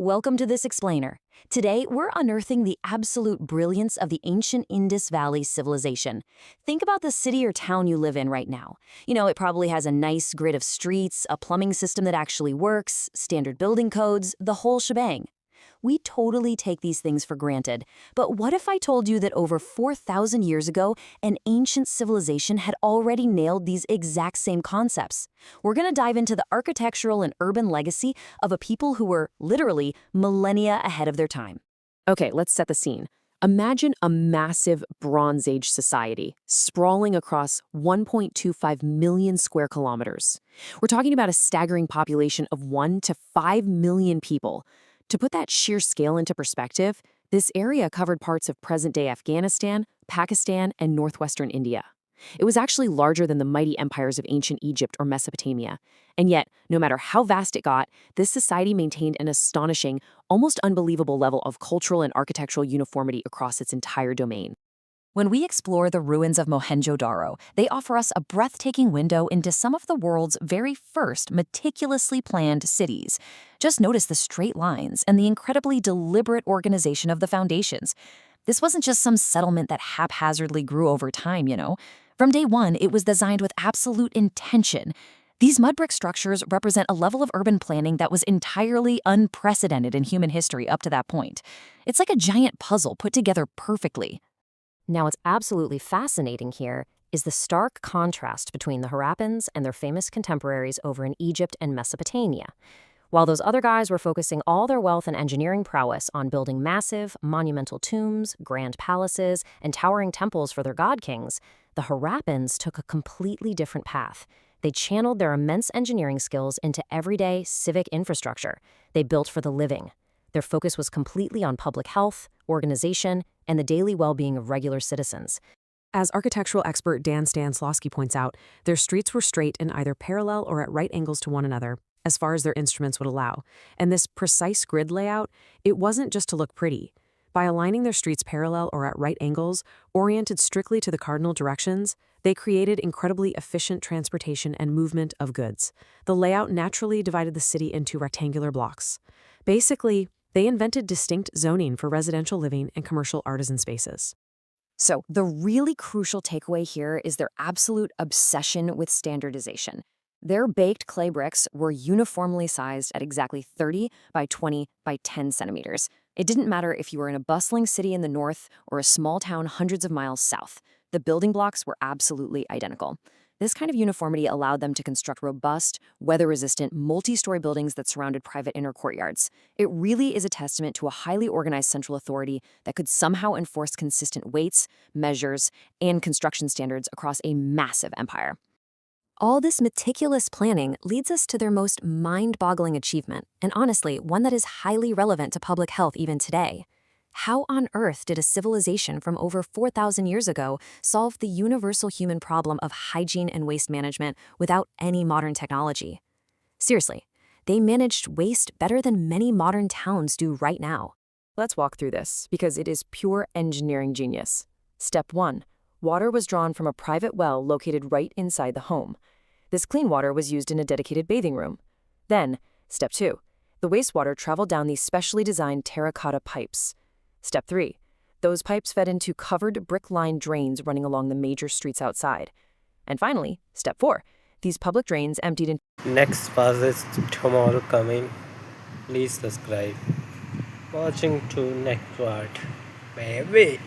welcome to This Explainer. Today, we're unearthing the absolute brilliance of the ancient Indus Valley Civilization. Think about the city or town you live in right now. It probably has a nice grid of streets, a plumbing system that actually works, standard building codes, the whole shebang. We totally take these things for granted. But what if I told you that over 4,000 years ago, an ancient civilization had already nailed these exact same concepts? We're going to dive into the architectural and urban legacy of a people who were literally millennia ahead of their time. Okay, let's set the scene. Imagine a massive Bronze Age society sprawling across 1.25 million square kilometers. We're talking about a staggering population of 1 to 5 million people. To put that sheer scale into perspective, this area covered parts of present-day Afghanistan, Pakistan, and northwestern India. It was actually larger than the mighty empires of ancient Egypt or Mesopotamia. And yet, no matter how vast it got, this society maintained an astonishing, almost unbelievable level of cultural and architectural uniformity across its entire domain. When we explore the ruins of Mohenjo-Daro, they offer us a breathtaking window into some of the world's very first meticulously planned cities. Just notice the straight lines and the incredibly deliberate organization of the foundations. This wasn't just some settlement that haphazardly grew over time, From day one, it was designed with absolute intention. These mud brick structures represent a level of urban planning that was entirely unprecedented in human history up to that point. It's like a giant puzzle put together perfectly. Now, what's absolutely fascinating here is the stark contrast between the Harappans and their famous contemporaries over in Egypt and Mesopotamia. While those other guys were focusing all their wealth and engineering prowess on building massive, monumental tombs, grand palaces, and towering temples for their god kings, the Harappans took a completely different path. They channeled their immense engineering skills into everyday civic infrastructure. They built for the living. Their focus was completely on public health, organization, and the daily well-being of regular citizens. As architectural expert Dan Stanislavski points out, their streets were straight and either parallel or at right angles to one another, as far as their instruments would allow. And this precise grid layout, it wasn't just to look pretty. By aligning their streets parallel or at right angles, oriented strictly to the cardinal directions, they created incredibly efficient transportation and movement of goods. The layout naturally divided the city into rectangular blocks. Basically, they invented distinct zoning for residential living and commercial artisan spaces. So, the really crucial takeaway here is their absolute obsession with standardization. Their baked clay bricks were uniformly sized at exactly 30 by 20 by 10 centimeters. It didn't matter if you were in a bustling city in the north or a small town hundreds of miles south. The building blocks were absolutely identical. This kind of uniformity allowed them to construct robust, weather-resistant, multi-story buildings that surrounded private inner courtyards. It really is a testament to a highly organized central authority that could somehow enforce consistent weights, measures, and construction standards across a massive empire. All this meticulous planning leads us to their most mind-boggling achievement, and honestly, one that is highly relevant to public health even today. How on earth did a civilization from over 4,000 years ago solve the universal human problem of hygiene and waste management without any modern technology? Seriously, they managed waste better than many modern towns do right now. Let's walk through this, because it is pure engineering genius. Step 1. Water was drawn from a private well located right inside the home. This clean water was used in a dedicated bathing room. Then, Step 2. The wastewater traveled down these specially designed terracotta pipes. Step 3. Those pipes fed into covered brick-lined drains running along the major streets outside. And finally, Step 4. These public drains emptied into... Next part is tomorrow coming. Please subscribe. Watching to next part. Baby.